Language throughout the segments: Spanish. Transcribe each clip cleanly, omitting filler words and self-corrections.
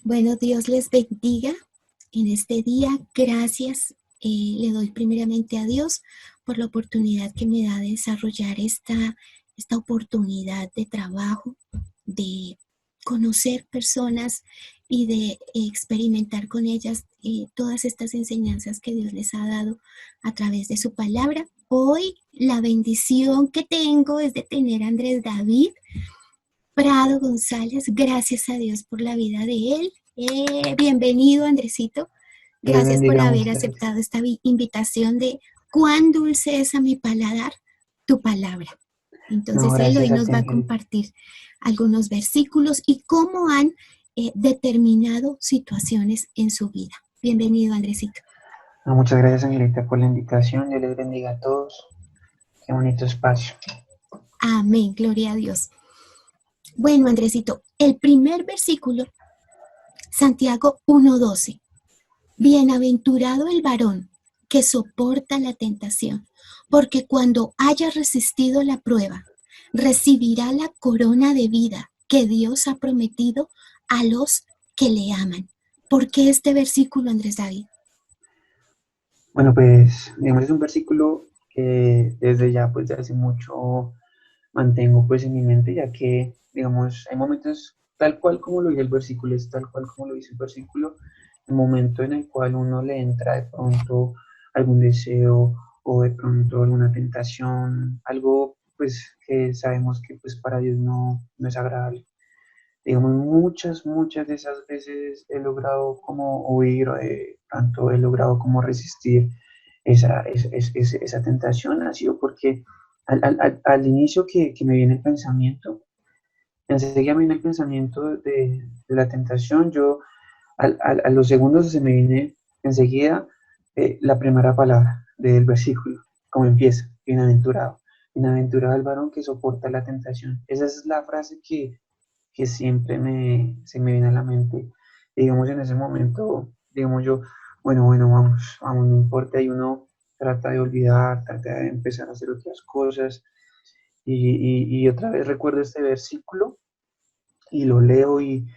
Bueno, Dios les bendiga en este día. Gracias. Le doy primeramente a Dios por la oportunidad que me da de desarrollar esta oportunidad de trabajo, de conocer personas y de experimentar con ellas todas estas enseñanzas que Dios les ha dado a través de su palabra. Hoy la bendición que tengo es de tener a Andrés David Prado González. Gracias a Dios por la vida de él. Bienvenido, Andresito. Les Gracias por bendiga, haber muchas gracias. aceptado esta invitación de cuán dulce es a mi paladar tu palabra. No, Entonces él hoy gracias a nos ti, va a Angélica. compartir algunos versículos y cómo han determinado situaciones en su vida. Bienvenido, Andresito. No, muchas gracias, Angelita, por la invitación. Dios les bendiga a todos. Qué bonito espacio. Amén, gloria a Dios. Bueno, Andresito, el primer versículo, Santiago 1:12. Bienaventurado el varón que soporta la tentación, porque cuando haya resistido la prueba, recibirá la corona de vida que Dios ha prometido a los que le aman. ¿Por qué este versículo, Andrés David? Bueno, pues, digamos, es un versículo que desde ya, pues, de hace mucho mantengo, pues, en mi mente, ya que, digamos, hay momentos tal cual como lo dice el versículo, es tal cual como lo dice el versículo, el momento en el cual uno le entra de pronto algún deseo o de pronto alguna tentación, algo, pues, que sabemos que, pues, para Dios no es agradable. Digamos, muchas de esas veces he logrado como huir, tanto he logrado como resistir esa tentación, ha sido porque al inicio que me viene el pensamiento, enseguida me viene el pensamiento de la tentación, a los segundos se me viene enseguida la primera palabra del versículo, como empieza, bienaventurado. Bienaventurado el varón que soporta la tentación. Esa es la frase que siempre se me viene a la mente. Y digamos, en ese momento, digamos yo, bueno, vamos, no importa, y uno trata de olvidar, trata de empezar a hacer otras cosas, y otra vez recuerdo este versículo, y lo leo, y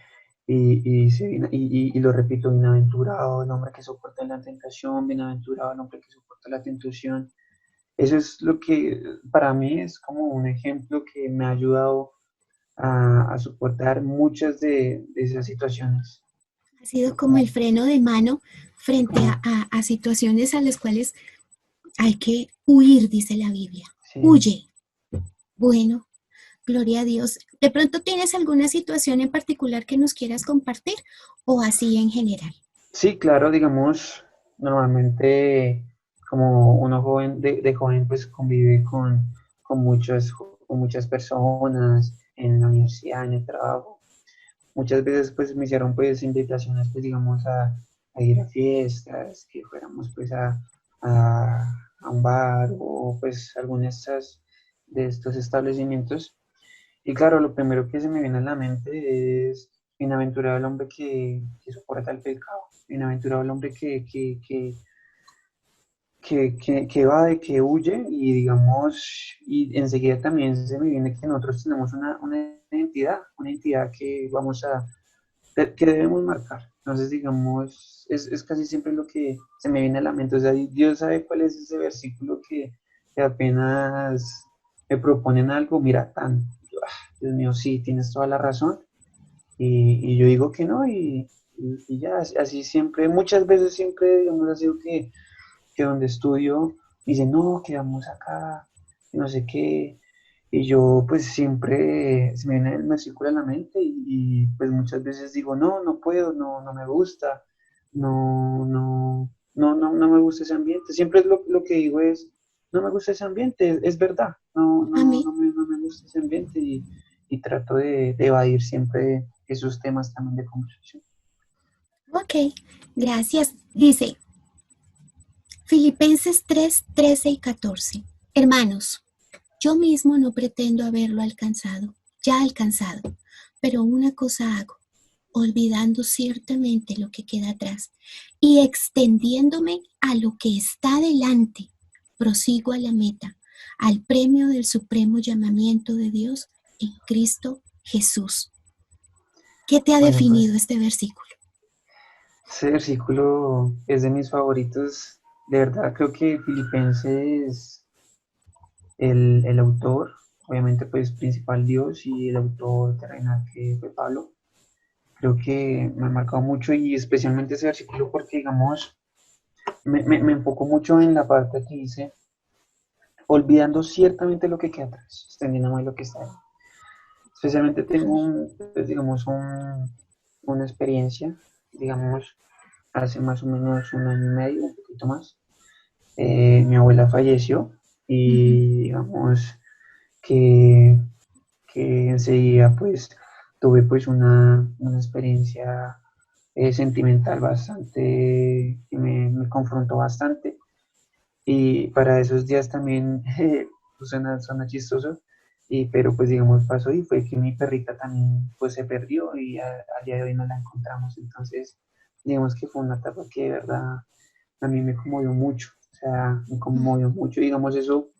lo repito, bienaventurado el hombre que soporta la tentación, bienaventurado el hombre que soporta la tentación. Eso es lo que para mí es como un ejemplo que me ha ayudado a soportar muchas de esas situaciones. Ha sido como el Como, freno de mano frente como, a situaciones a las cuales hay que huir, dice la Biblia. sí, Huye. Bueno, gloria a Dios. ¿De pronto tienes alguna situación en particular que nos quieras compartir o así en general? sí, claro, digamos, normalmente como uno joven, de joven, pues convive con muchas personas en la universidad, en el trabajo. Muchas veces pues me hicieron pues invitaciones pues digamos a ir a fiestas, que fuéramos pues a un bar o pues algunas de estos establecimientos. Y claro, lo primero que se me viene a la mente es bienaventurado el hombre que soporta el pecado, bienaventurado el hombre que va, de que huye y digamos, y enseguida también se me viene que nosotros tenemos una identidad que que debemos marcar. Entonces, digamos, es casi siempre lo que se me viene a la mente. O sea, Dios sabe cuál es ese versículo que apenas me proponen algo, mira, yo, Dios mío, sí, tienes toda la razón. Y yo digo que no, y ya, así siempre, muchas veces siempre, digamos, ha sido que donde estudio, me dicen, no, quedamos acá, y no sé qué. Y yo pues siempre se me viene el versículo a la mente pues muchas veces digo, no puedo, no me gusta, no me gusta ese ambiente. Siempre es lo que digo es, no me gusta ese ambiente, es verdad, Amén. no me gusta ese ambiente y trato de evadir siempre esos temas también de conversación. Ok, gracias. Dice Filipenses 3, 13 y 14. Hermanos, yo mismo no pretendo haberlo alcanzado, ya alcanzado, pero una cosa hago, olvidando ciertamente lo que queda atrás y extendiéndome a lo que está delante, prosigo a la meta, al premio del supremo llamamiento de Dios en Cristo Jesús. ¿Qué te ha Bueno, pues definido este versículo? Ese versículo es de mis favoritos. De verdad, creo que Filipenses, el autor, obviamente pues principal Dios y el autor terrenal que fue Pablo, creo que me ha marcado mucho y especialmente ese versículo porque digamos, me enfoco mucho en la parte que dice, olvidando ciertamente lo que queda atrás, extendiendo más lo que está ahí. Especialmente tengo Amén. pues, digamos, una experiencia, digamos, hace más o menos un año y medio, un poquito más. Mi abuela falleció Ujú. y digamos que, que enseguida pues tuve pues una experiencia sentimental bastante, que me confrontó bastante y para esos días también pues suena chistoso, pero pues digamos pasó y fue que mi perrita también pues se perdió y al día de hoy no la encontramos, entonces digamos que fue una etapa que de verdad a mí me conmovió mucho, o sea, me conmovió mucho, digamos eso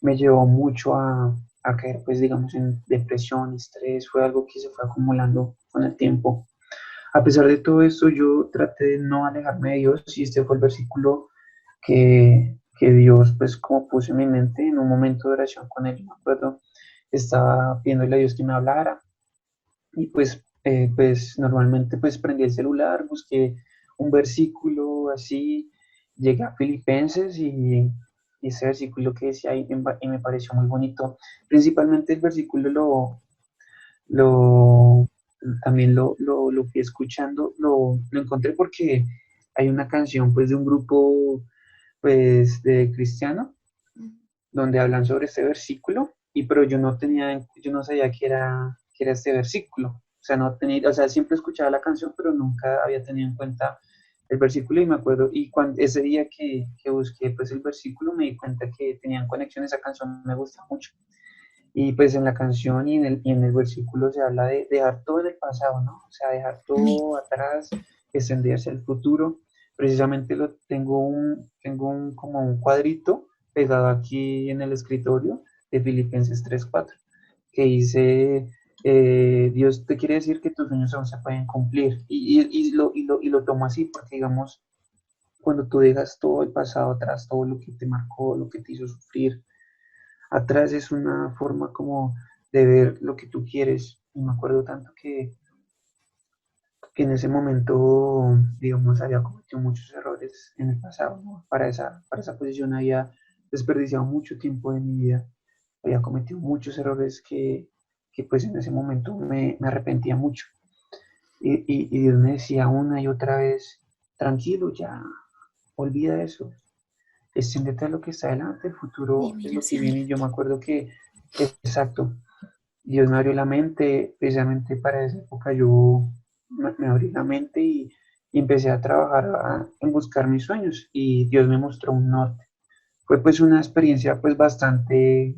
me llevó mucho a caer pues digamos en depresión, estrés, fue algo que se fue acumulando con el tiempo. A pesar de todo esto, yo traté de no alejarme de Dios y este fue el versículo que Dios, pues como puse en mi mente en un momento de oración con Él, me acuerdo, estaba pidiéndole a Dios que me hablara y pues normalmente pues prendí el celular, busqué un versículo así, llegué a Filipenses y ese versículo que decía ahí y me pareció muy bonito. Principalmente el versículo lo también lo fui escuchando, lo encontré porque hay una canción pues de un grupo pues de cristiano donde hablan sobre este versículo y pero yo no sabía que era este versículo, o sea, no tenía, o sea, siempre escuchaba la canción pero nunca había tenido en cuenta el versículo y me acuerdo, y cuando ese día que busqué pues el versículo me di cuenta que tenían conexión, esa canción me gusta mucho. Y pues en la canción y en el versículo se habla de dejar todo en el pasado, ¿no? O sea, dejar Amén. todo atrás, extenderse al futuro. Precisamente tengo como un cuadrito pegado aquí en el escritorio de Filipenses 3:4, que dice, Dios te quiere decir que tus sueños aún se pueden cumplir. Y lo tomo así porque, digamos, cuando tú dejas todo el pasado atrás, todo lo que te marcó, lo que te hizo sufrir, atrás es una forma como de ver lo que tú quieres. Y me acuerdo tanto que en ese momento, digamos, había cometido muchos errores en el pasado, ¿no? Para esa posición había desperdiciado mucho tiempo de mi vida, había cometido muchos errores que pues en ese momento me arrepentía mucho. Y Dios me decía una y otra vez, tranquilo, ya, olvida eso, extiéndete a lo que está adelante, el Y futuro es mira lo que hacia viene y yo me adelante. acuerdo que, exacto, Dios me abrió la mente, precisamente para esa época yo me abrí la mente y empecé a trabajar en buscar mis sueños y Dios me mostró un norte. Fue pues una experiencia pues bastante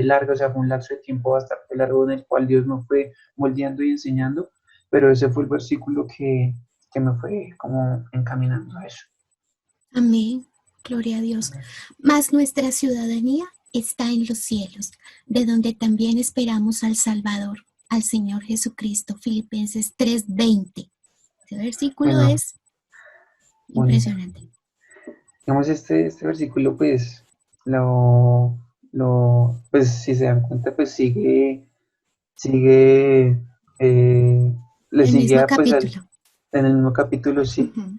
larga, o sea, fue un lapso de tiempo bastante largo en el cual Dios me fue moldeando y enseñando, pero ese fue el versículo que me fue como encaminando a eso. Amén. Gloria a Dios. Mas nuestra ciudadanía está en los cielos, de donde también esperamos al Salvador, al Señor Jesucristo. Filipenses 3:20. Ese versículo Bueno, es bonito. impresionante. Digamos, este versículo, pues, pues, si se dan cuenta, pues sigue, le El sigue mismo pues, capítulo. en el mismo capítulo, sí. Ujú.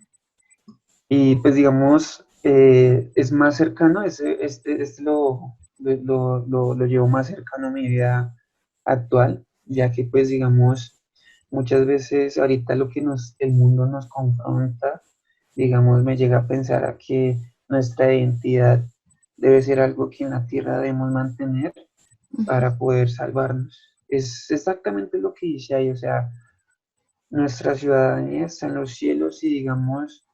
Y pues, digamos, es más cercano, este lo llevo más cercano a mi vida actual, ya que, pues, digamos, muchas veces ahorita el mundo nos confronta, digamos, me llega a pensar a que nuestra identidad debe ser algo que en la tierra debemos mantener Ujú. para poder salvarnos. Es exactamente lo que dice ahí, o sea, nuestra ciudadanía está en los cielos y digamos,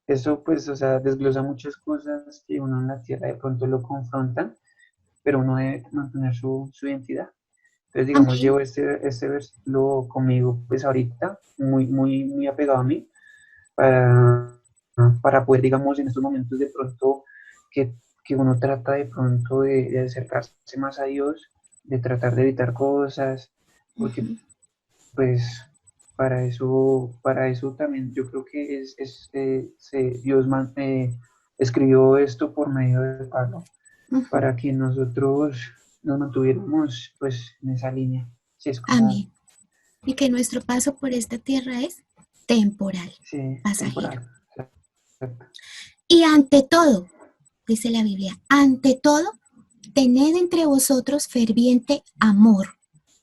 eso pues, o sea, desglosa muchas cosas que uno en la tierra de pronto lo confrontan, pero uno debe mantener su identidad. Entonces, digamos, Amén. llevo este versículo conmigo, pues ahorita, muy, muy, muy apegado a mí, para, para poder, digamos, en estos momentos de pronto que uno trata de pronto de acercarse más a Dios, de tratar de evitar cosas, porque Ujú. pues para eso también yo creo que Dios escribió esto por medio de Pablo, Ujú. para que nosotros nos mantuviéramos pues en esa línea. Sí, es como, Amén. Y que nuestro paso por esta tierra es temporal, sí, pasajero. temporal. Exacto. Y ante todo, dice la Biblia, ante todo, tened entre vosotros ferviente amor,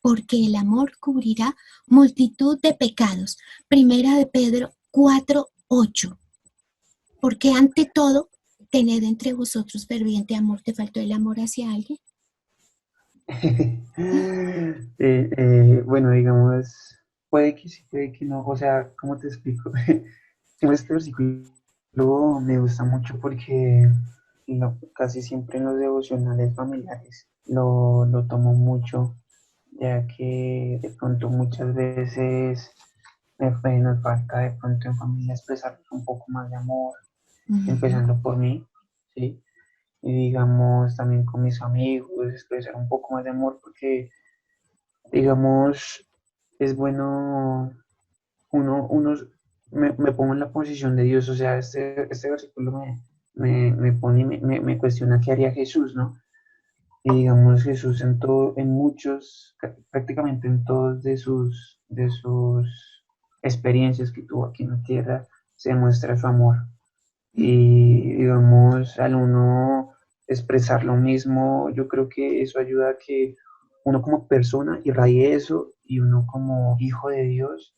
porque el amor cubrirá multitud de pecados. Primera de Pedro 4:8. Porque ante todo, tened entre vosotros ferviente amor. ¿Te faltó el amor hacia alguien? Bueno, digamos, puede que sí, puede que no. O sea, ¿cómo te explico? Este versículo me gusta mucho porque casi siempre en los devocionales familiares lo tomo mucho, ya que de pronto muchas veces nos falta de pronto en familia expresar un poco más de amor, Ujú. empezando por mí, ¿sí? Y digamos también con mis amigos, expresar un poco más de amor porque digamos es bueno uno me pongo en la posición de Dios, o sea, este versículo me pone y me cuestiona qué haría Jesús, ¿no? Y digamos Jesús en todo, en muchos, prácticamente en todos de sus experiencias que tuvo aquí en la tierra, se muestra su amor. Y digamos, al uno expresar lo mismo, yo creo que eso ayuda a que uno como persona irradie eso y uno como hijo de Dios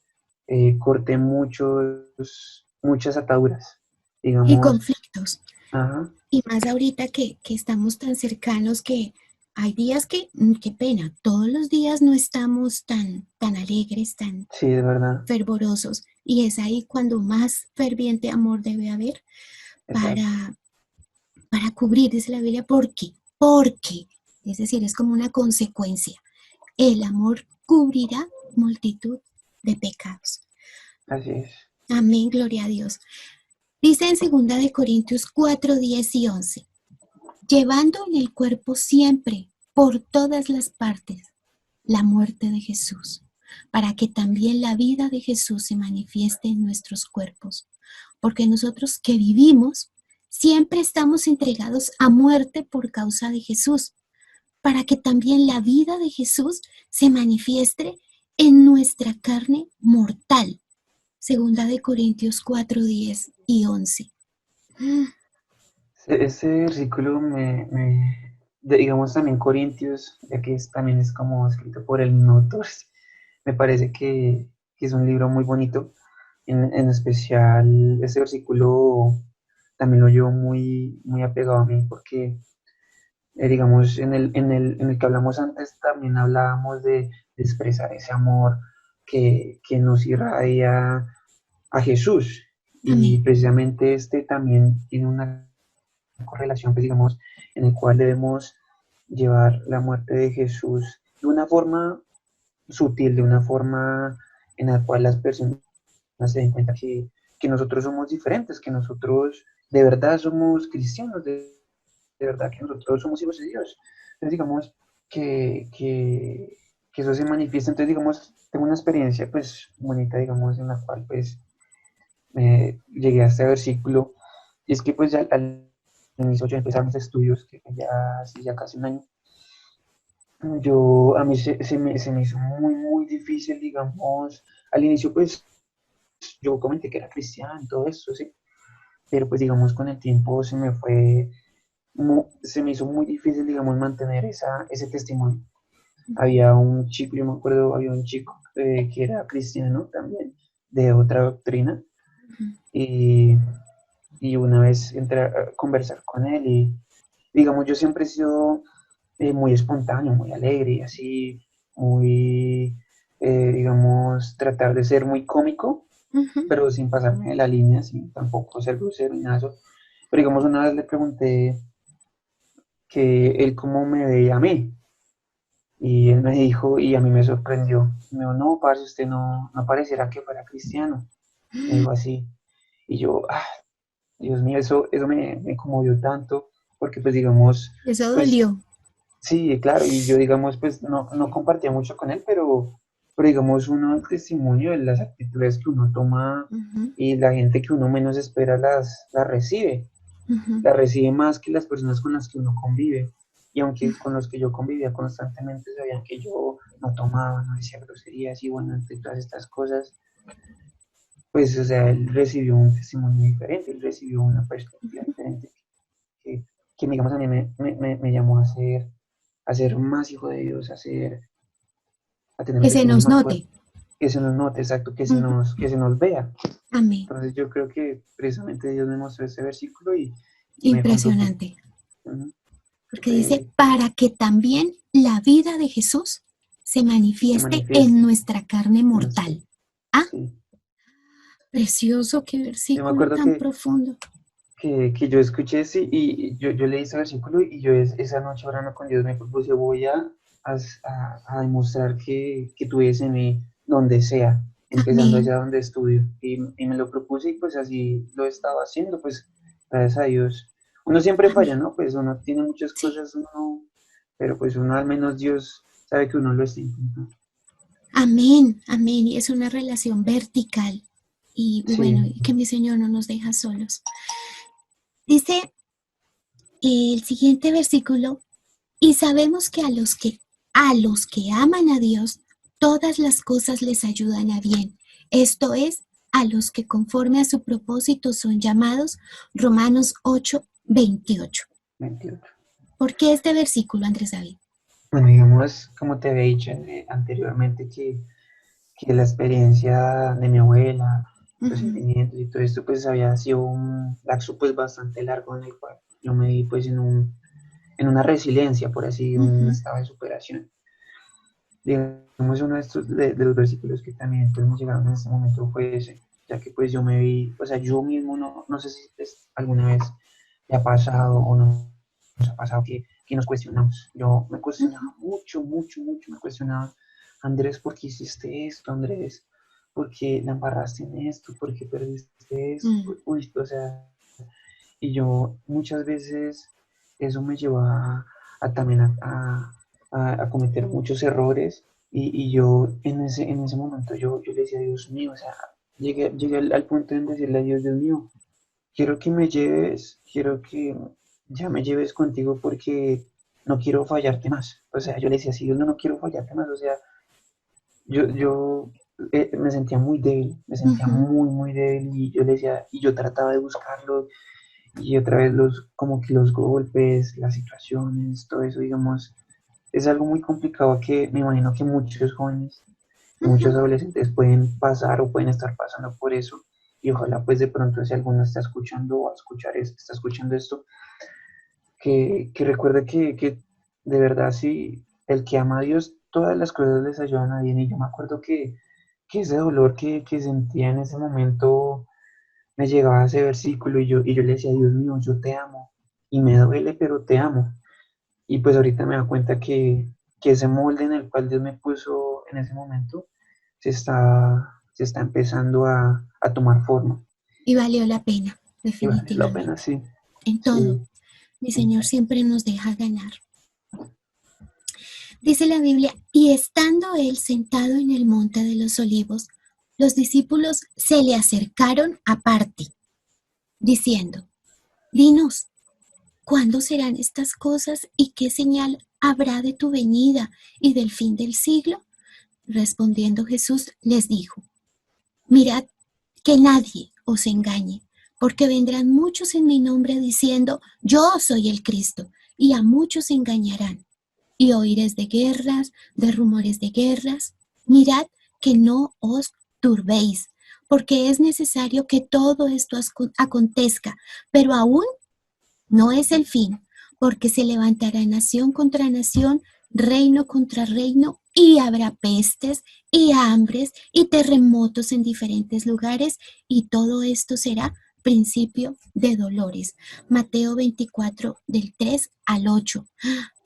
corte muchas ataduras. Y Digamos, conflictos. ajá, Y más ahorita que estamos tan cercanos que hay días que, qué pena, todos los días no estamos tan alegres, tan sí, de verdad, fervorosos. Y es ahí cuando más ferviente amor debe haber exacto, para, para cubrir, dice la Biblia, ¿por qué? Porque, es decir, es como una consecuencia. El amor cubrirá multitud de pecados. así es. Amén, gloria a Dios. Dice en 2 Corintios 4, 10 y 11, llevando en el cuerpo siempre, por todas las partes, la muerte de Jesús, para que también la vida de Jesús se manifieste en nuestros cuerpos. Porque nosotros que vivimos, siempre estamos entregados a muerte por causa de Jesús, para que también la vida de Jesús se manifieste en nuestra carne mortal. 2 Corintios 4, 10 y 11. Ese versículo digamos también Corintios, ya que también es como escrito por el mismo autor, me parece que es un libro muy bonito. En especial, ese versículo también lo llevo muy apegado a mí porque, digamos, en el que hablamos antes, también hablábamos de expresar ese amor que nos irradia a Jesús. Y Amén. precisamente este también tiene una correlación, pues, digamos, en el cual debemos llevar la muerte de Jesús de una forma sutil, de una forma en la cual las personas se den cuenta que nosotros somos diferentes, que nosotros de verdad somos cristianos, de verdad que nosotros somos hijos de Dios. Entonces, digamos que eso se manifiesta. Entonces, digamos, tengo una experiencia, pues, bonita, digamos, en la cual, pues, llegué a este versículo. Y es que, pues, ya al inicio yo empecé mis estudios, que ya hace ya casi un año. A mí se me hizo muy difícil, digamos, al inicio, pues, yo comenté que era cristiano y todo eso, sí, pero pues digamos con el tiempo se me hizo muy difícil, digamos, mantener ese testimonio. Había un chico, yo me acuerdo, había un chico que era cristiano también, de otra doctrina, y, y una vez entré a conversar con él y, digamos, yo siempre he sido muy espontáneo, muy alegre y así, muy, digamos, tratar de ser muy cómico, Ujú. pero sin pasarme de la línea, sin tampoco ser grosero ni nada de eso. Pero digamos, una vez le pregunté que él cómo me veía a mí, y él me dijo, y a mí me sorprendió, me dijo, no, parce, usted no pareciera que fuera cristiano, me dijo así, y yo, Dios mío, eso me conmovió tanto, porque pues digamos, Eso pues dolió. sí, claro, y yo digamos, pues no compartía mucho con él, pero pero digamos uno el testimonio de las actitudes que uno toma Ujú, y la gente que uno menos espera las recibe. ujú, La recibe más que las personas con las que uno convive. Y aunque con los que yo convivía constantemente sabían que yo no tomaba, no decía groserías y bueno, entre todas estas cosas, pues, o sea, él recibió un testimonio diferente, él recibió una perspectiva ujú. diferente que, que digamos, a mí me llamó a ser más hijo de Dios, a tener un Que se testimonio nos más fuerte, note. que se nos note, exacto, Ujú. que se nos vea. Amén. Entonces yo creo que precisamente Dios me mostró ese versículo y me contó que, Impresionante. uh, Porque dice, que para que también la vida de Jesús se se manifieste en manifieste nuestra carne en nuestro, mortal. Ah, sí. precioso, qué Yo me versículo acuerdo tan profundo. que yo escuché ese y yo leí ese versículo y yo esa noche orando con Dios me propuse, voy a demostrar que tú eres en mí donde sea, empezando Amén. allá donde estudio. Y me lo propuse y pues así lo he estado haciendo, pues gracias a Dios. Uno siempre falla, Amén. ¿no? Pues uno tiene muchas Sí. cosas, pero pues uno al menos Dios sabe que uno lo está intentando. Amén. Amén. Y es una relación vertical. Y Sí, bueno, y que mi Señor no nos deja solos. Dice el siguiente versículo, y sabemos que a los que aman a Dios, todas las cosas les ayudan a bien. Esto es, a los que conforme a su propósito son llamados. Romanos 8:28. 28. ¿Por qué este versículo, Andrés David? Bueno, digamos, como te había dicho anteriormente, que la experiencia de mi abuela, los Ujú, sentimientos y todo esto, pues había sido un lapso pues bastante largo en el cual yo me vi pues en una resiliencia, por así, un ujú, estado de superación. Digamos, uno de estos, de los versículos que también pues me llegaron en este momento fue ese, ya que pues yo me vi, o sea, yo mismo no sé si alguna vez te ha pasado o no nos ha pasado que nos cuestionamos. Yo me ujú, cuestionaba mucho, mucho, mucho, me cuestionaba, Andrés, ¿por qué hiciste esto? Andrés, ¿por qué la embarraste en esto? ¿Por qué perdiste esto? mm, Uy, o sea, y yo muchas veces eso me lleva a también a cometer muchos errores y yo en ese momento yo le decía, Dios mío, o sea, llegué al punto de decirle a Dios, Dios mío, quiero que me lleves, quiero que ya me lleves contigo porque no quiero fallarte más. O sea, yo le decía, sí, Dios, no quiero fallarte más. O sea, yo me sentía muy débil, me sentía ujú. muy, muy débil y yo le decía, y yo trataba de buscarlo y otra vez como que los golpes, las situaciones, todo eso, digamos, es algo muy complicado que me imagino que muchos jóvenes, muchos adolescentes pueden pasar o pueden estar pasando por eso. Y ojalá pues de pronto si alguno está escuchando o a escuchar está escuchando esto, que recuerde que de verdad sí, el que ama a Dios, todas las cosas les ayudan a bien. Y yo me acuerdo que ese dolor que sentía en ese momento me llegaba a ese versículo y yo le decía, Dios mío, yo te amo y me duele, pero te amo. Y pues ahorita me da cuenta que ese molde en el cual Dios me puso en ese momento se está empezando a tomar forma. Y valió la pena, Y vale la pena, definitivamente. sí, En todo, sí, mi Señor exacto. siempre nos deja ganar. Dice la Biblia, y estando él sentado en el monte de los olivos, los discípulos se le acercaron aparte, diciendo, dinos, ¿cuándo serán estas cosas y qué señal habrá de tu venida y del fin del siglo? Respondiendo Jesús les dijo, mirad que nadie os engañe, porque vendrán muchos en mi nombre diciendo, yo soy el Cristo, y a muchos engañarán. Y oiréis de guerras, de rumores de guerras. Mirad que no os turbéis, porque es necesario que todo esto acontezca, pero aún no es el fin, porque se levantará nación contra nación, reino contra reino, y habrá pestes y hambres y terremotos en diferentes lugares, y todo esto será principio de dolores. Mateo 24, del 3 al 8.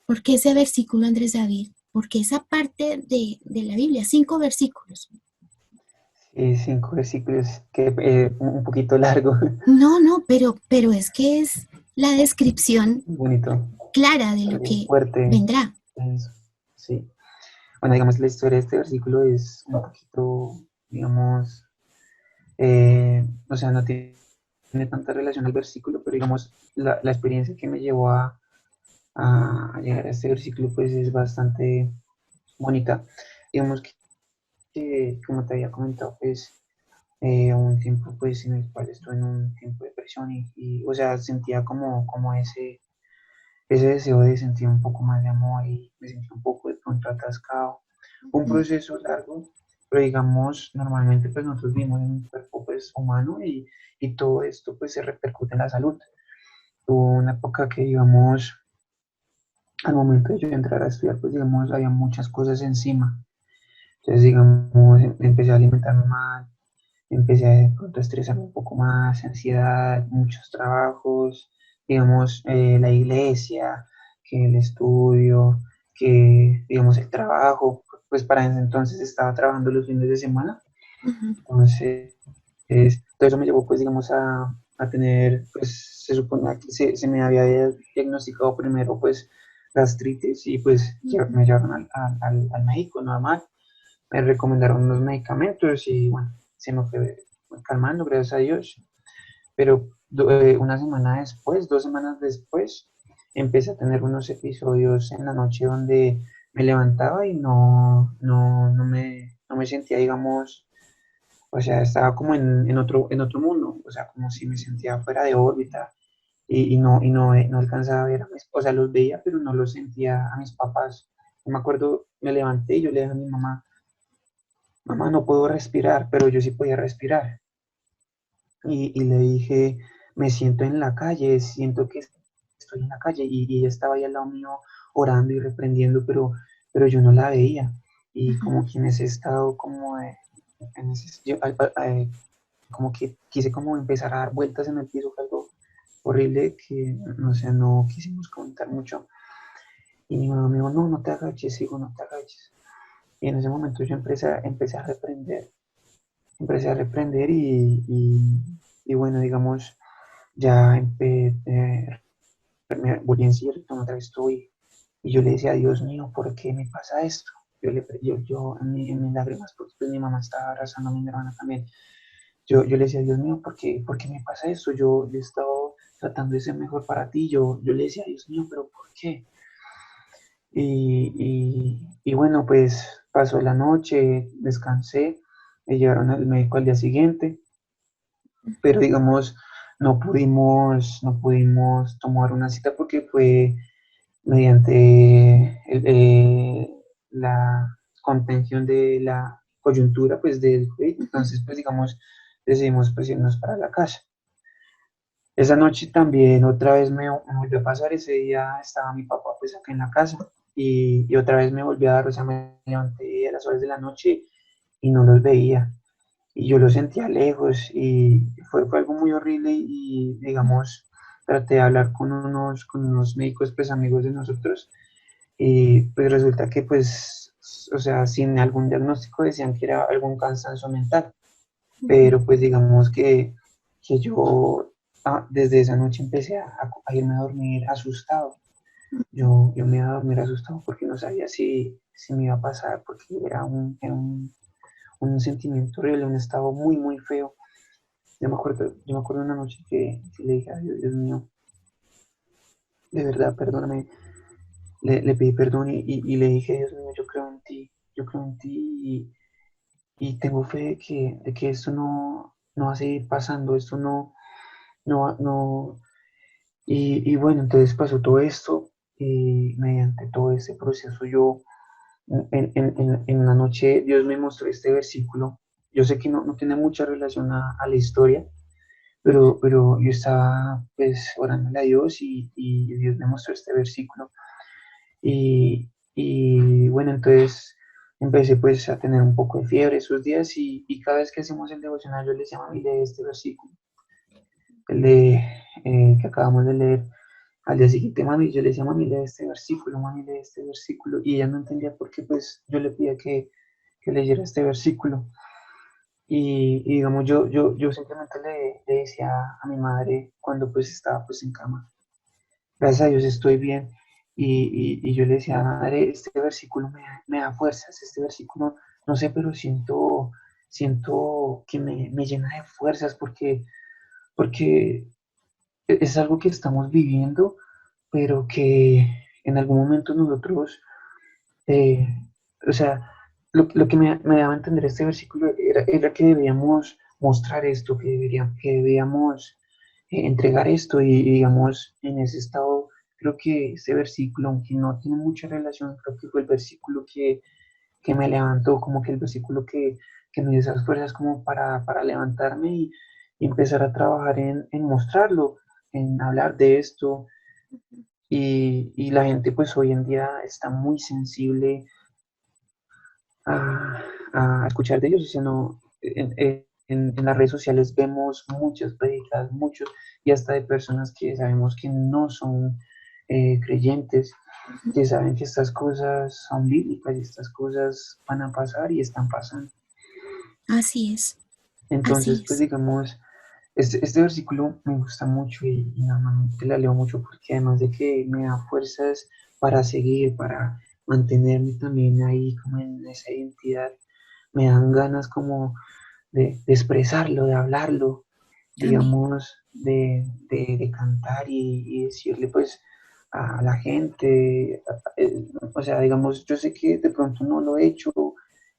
¿Por qué ese versículo, Andrés David? Porque esa parte de la Biblia, 5 versículos. Cinco versículos que un poquito largo, No, no, pero es que es la descripción bonito, clara de lo algo que fuerte, vendrá. denso, sí. Bueno, digamos, la historia de este versículo es un poquito, digamos, o sea, no tiene tanta relación al versículo, pero digamos, la experiencia que me llevó a llegar a este versículo, pues es bastante bonita. Digamos que como te había comentado, pues un tiempo pues en el cual estuve en un tiempo de depresión o sea, sentía como ese deseo de sentir un poco más de amor y me sentía un poco de pronto atascado. Un Ujú, proceso largo, pero digamos, normalmente pues nosotros vivimos en un cuerpo pues humano y todo esto pues se repercute en la salud. Hubo una época que digamos, al momento de yo entrar a estudiar pues digamos, había muchas cosas encima. Entonces digamos, empecé a alimentarme mal, empecé a de pronto a estresarme un poco más, ansiedad, muchos trabajos, digamos, la iglesia, que el estudio, que digamos el trabajo, pues para ese entonces estaba trabajando los fines de semana, ujú, entonces todo eso me llevó pues digamos a tener, pues se suponía que se me había diagnosticado primero pues gastritis y pues ujú, me llevaron al médico normal, me recomendaron unos medicamentos y bueno, se me fue calmando, gracias a Dios. Pero una semana después, 2 semanas después, empecé a tener unos episodios en la noche donde me levantaba y no me sentía, digamos, o sea, estaba como en otro mundo, o sea, como si me sentía fuera de órbita y no alcanzaba a ver a mis, o sea, los veía, pero no los sentía a mis papás. Yo me acuerdo, me levanté y yo le dije a mi mamá, mamá, no puedo respirar, pero yo sí podía respirar. Y le dije, me siento en la calle, siento que estoy en la calle y ella estaba ahí al lado mío orando y reprendiendo, pero yo no la veía. Y ujú, como que en ese estado, como que quise como empezar a dar vueltas en el piso, fue algo horrible que, no sé, no quisimos comentar mucho. Y mi mamá me dijo, no, no te agaches, hijo, no te agaches. Y en ese momento yo empecé a reprender y bueno, digamos, ya me volví en cierto, otra vez estuve y yo le decía, Dios mío, ¿por qué me pasa esto? Yo en mis lágrimas, porque pues, mi mamá estaba abrazando a mi hermana también. Yo le decía, Dios mío, ¿por qué me pasa esto? Yo he estado tratando de ser mejor para ti. Yo le decía, Dios mío, ¿pero por qué? Y bueno, pues pasó la noche, descansé, me llevaron al médico al día siguiente, pero digamos, no pudimos tomar una cita porque fue mediante la contención de la coyuntura pues del COVID, ujú, entonces pues digamos decidimos pues irnos para la casa. Esa noche también otra vez me volvió a pasar, ese día estaba mi papá pues acá en la casa y otra vez me volvió a dar, o sea, me levanté a las horas de la noche y no los veía y yo los sentía lejos y fue algo muy horrible y digamos traté de hablar con unos médicos pues amigos de nosotros y pues resulta que pues, o sea, sin algún diagnóstico decían que era algún cansancio mental, ujú, pero pues digamos que yo desde esa noche empecé a irme a dormir asustado. Yo me iba a dormir asustado porque no sabía si me iba a pasar, porque era un sentimiento horrible, un estado muy, muy feo. Yo me acuerdo una noche que le dije a Dios, Dios mío, de verdad, perdóname, le pedí perdón y le dije, Dios mío, yo creo en ti y tengo fe de que esto no va a seguir pasando, esto no. Y bueno, entonces pasó todo esto y mediante todo este proceso yo, en la noche, Dios me mostró este versículo. Yo sé que no tiene mucha relación a la historia, pero yo estaba pues orándole a Dios y Dios me mostró este versículo. Y bueno, entonces empecé pues a tener un poco de fiebre esos días y cada vez que hacemos el devocional yo les llamo a mí de este versículo, el de que acabamos de leer. Al día siguiente, mami, yo le decía, mami, lee este versículo, mami, lee este versículo, y ella no entendía por qué pues yo le pedía que leyera este versículo. Y digamos, yo simplemente le decía a mi madre cuando pues estaba pues en cama, gracias a Dios estoy bien. y yo le decía, madre, este versículo me da fuerzas, este versículo, no sé, pero siento que me llena de fuerzas porque es algo que estamos viviendo, pero que en algún momento nosotros, eh, o sea, lo que me daba a entender este versículo era que debíamos mostrar esto, que debíamos entregar esto y, digamos, en ese estado, creo que este versículo, aunque no tiene mucha relación, creo que fue el versículo que me levantó, como que el versículo que me dio esas fuerzas como para levantarme y empezar a trabajar en mostrarlo, en hablar de esto. Y la gente pues hoy en día está muy sensible a, a escuchar de ellos, o sea, no, en las redes sociales vemos muchas predicas, muchos, y hasta de personas que sabemos que no son creyentes, que saben que estas cosas son bíblicas y estas cosas van a pasar y están pasando. Así es, Entonces, así pues es. digamos, este versículo me gusta mucho y normalmente la leo mucho porque además de que me da fuerzas para seguir, para mantenerme también ahí como en esa identidad, me dan ganas como de expresarlo, de hablarlo, Amén. digamos, de cantar y decirle pues a la gente, o sea, digamos, yo sé que de pronto no lo he hecho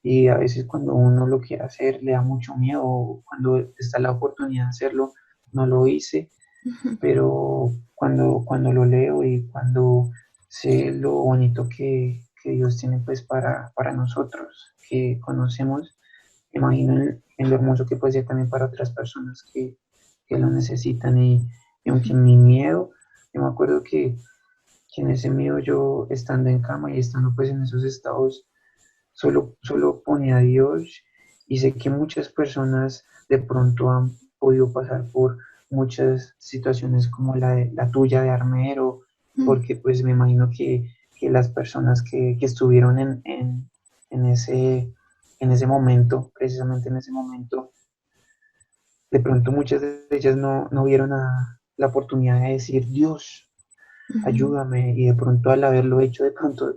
y a veces cuando uno lo quiere hacer le da mucho miedo, cuando está la oportunidad de hacerlo, no lo hice, Ujú. pero cuando lo leo y cuando sé lo bonito que Dios tiene pues para nosotros, que conocemos, imagino en lo hermoso que puede ser también para otras personas que lo necesitan y aunque mi miedo, yo me acuerdo que en ese miedo yo estando en cama y estando pues en esos estados, solo ponía a Dios y sé que muchas personas de pronto han podido pasar por muchas situaciones como la tuya de armero, Mm. porque pues me imagino que las personas que estuvieron en en ese momento, precisamente en ese momento, de pronto muchas de ellas no vieron la oportunidad de decir, Dios, Ujú. ayúdame, y de pronto al haberlo hecho, de pronto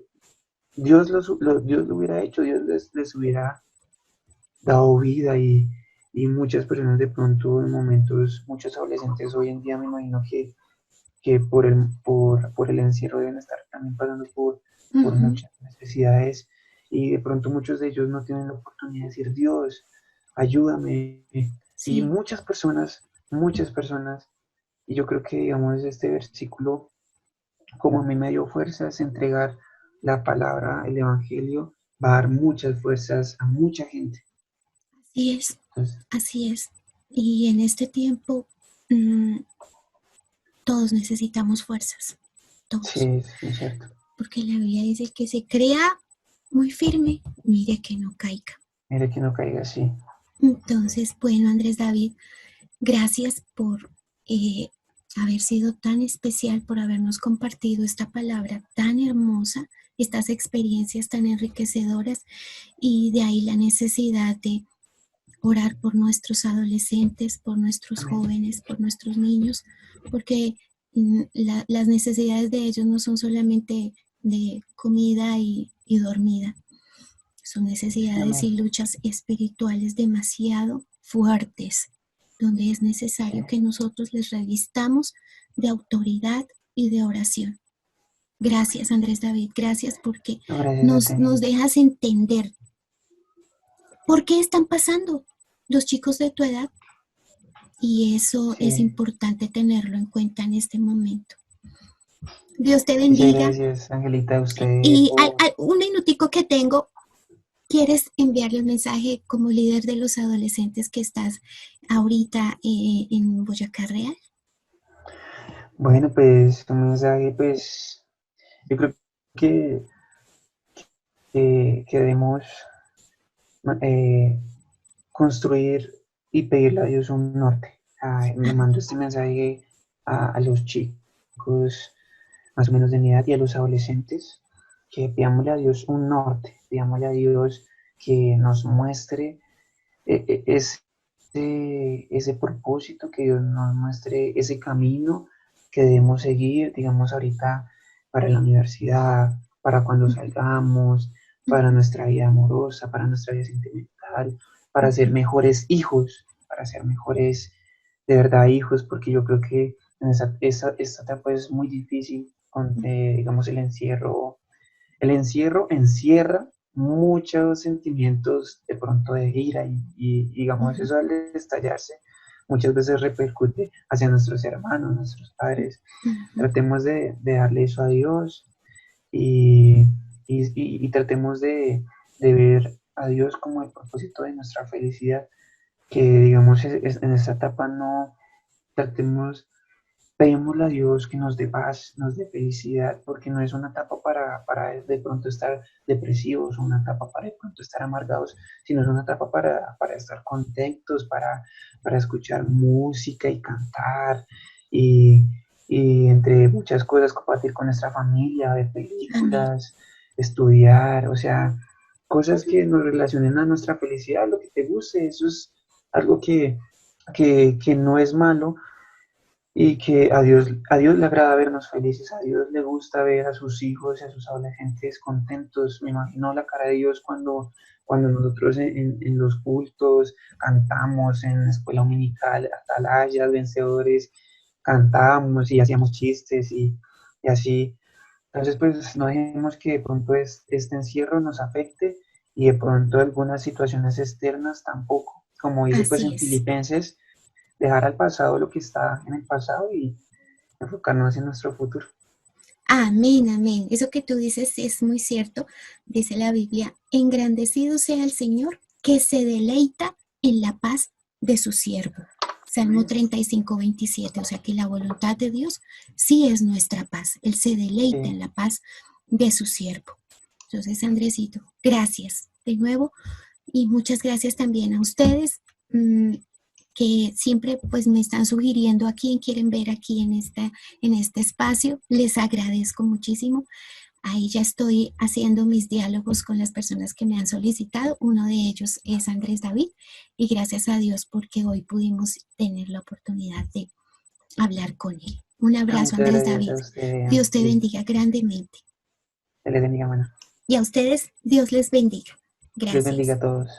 Dios lo hubiera hecho, Dios les hubiera dado vida y muchas personas de pronto en momentos, muchos adolescentes hoy en día me imagino que por el encierro deben estar también pasando por Ujú. muchas necesidades y de pronto muchos de ellos no tienen la oportunidad de decir, Dios, ayúdame. Y Sí. muchas personas, y yo creo que digamos este versículo, como a mí me dio fuerzas entregar la palabra, el evangelio, va a dar muchas fuerzas a mucha gente. Así es, Entonces, así es. Y en este tiempo, mm, todos necesitamos fuerzas, sí, todos. es muy cierto. Porque la Biblia dice que se crea muy firme, mire que no caiga. Mire que no caiga así. Entonces, bueno, Andrés David, gracias por haber sido tan especial, por habernos compartido esta palabra tan hermosa, estas experiencias tan enriquecedoras y de ahí la necesidad de orar por nuestros adolescentes, por nuestros Amén. jóvenes, por nuestros niños, porque las necesidades de ellos no son solamente de comida y dormida, son necesidades Amén. y luchas espirituales demasiado fuertes, donde es Sí. necesario que nosotros les revistamos de autoridad y de oración. Gracias, Andrés David, gracias porque No, gracias a ti, nos Angelita. dejas entender por qué están pasando los chicos de tu edad y eso es Sí. importante tenerlo en cuenta en este momento. Dios te Muchas bendiga gracias, Angelita, a usted y por... un minutico que tengo, ¿quieres enviarle un mensaje como líder de los adolescentes que estás ahorita en Boyacá Real? Bueno, pues un mensaje, pues yo creo que, que debemos eh, construir y pedirle a Dios un norte. Le Amén. mando este mensaje a los chicos más o menos de mi edad y a los adolescentes, que pidámosle a Dios un norte, pidámosle a Dios que nos muestre ese propósito, que Dios nos muestre ese camino que debemos seguir. Digamos, ahorita para la universidad, para cuando salgamos, para nuestra vida amorosa, para nuestra vida sentimental, para ser mejores hijos, para ser mejores de verdad hijos, porque yo creo que en esta etapa es muy difícil, digamos, el encierro encierra muchos sentimientos de pronto de ira y digamos eso al estallarse muchas veces repercute hacia nuestros hermanos, nuestros padres. Tratemos de darle eso a Dios y, y tratemos de ver a Dios como el propósito de nuestra felicidad, que digamos en esta etapa no tratemos, pedimosle a Dios que nos dé paz, nos dé felicidad, porque no es una etapa para de pronto estar depresivos, una etapa para de pronto estar amargados, sino es una etapa para estar contentos, para escuchar música y cantar y, y entre muchas cosas compartir con nuestra familia, ver Amén. películas, estudiar, o sea, cosas que nos relacionen a nuestra felicidad, lo que te guste, eso es algo que no es malo y que a Dios le agrada vernos felices, a Dios le gusta ver a sus hijos y a sus adolescentes contentos. Me imagino la cara de Dios cuando nosotros en los cultos cantamos, en la escuela dominical, atalayas, vencedores, cantábamos y hacíamos chistes y así. Entonces, pues no dejemos que de pronto este encierro nos afecte y de pronto algunas situaciones externas tampoco. Como dice pues Así en es. Filipenses, dejar al pasado lo que está en el pasado y enfocarnos en nuestro futuro. Amén, amén. Eso que tú dices es muy cierto. Dice la Biblia, engrandecido sea el Señor que se deleita en la paz de su siervo. Salmo 35:27. O sea que la voluntad de Dios sí es nuestra paz. Él se deleita en Sí, la paz de su siervo. Entonces, Andresito, gracias de nuevo y muchas gracias también a ustedes. Que siempre pues me están sugiriendo a quién quieren ver aquí en este espacio. Les agradezco muchísimo. Ahí ya estoy haciendo mis diálogos con las personas que me han solicitado. Uno de ellos es Andrés David y gracias a Dios porque hoy pudimos tener la oportunidad de hablar con él. Un abrazo, muchas Andrés gracias David. a usted, Dios te Liz. bendiga grandemente. Que les bendiga, bueno. Y a ustedes, Dios les bendiga. Dios bendiga Gracias. a todos.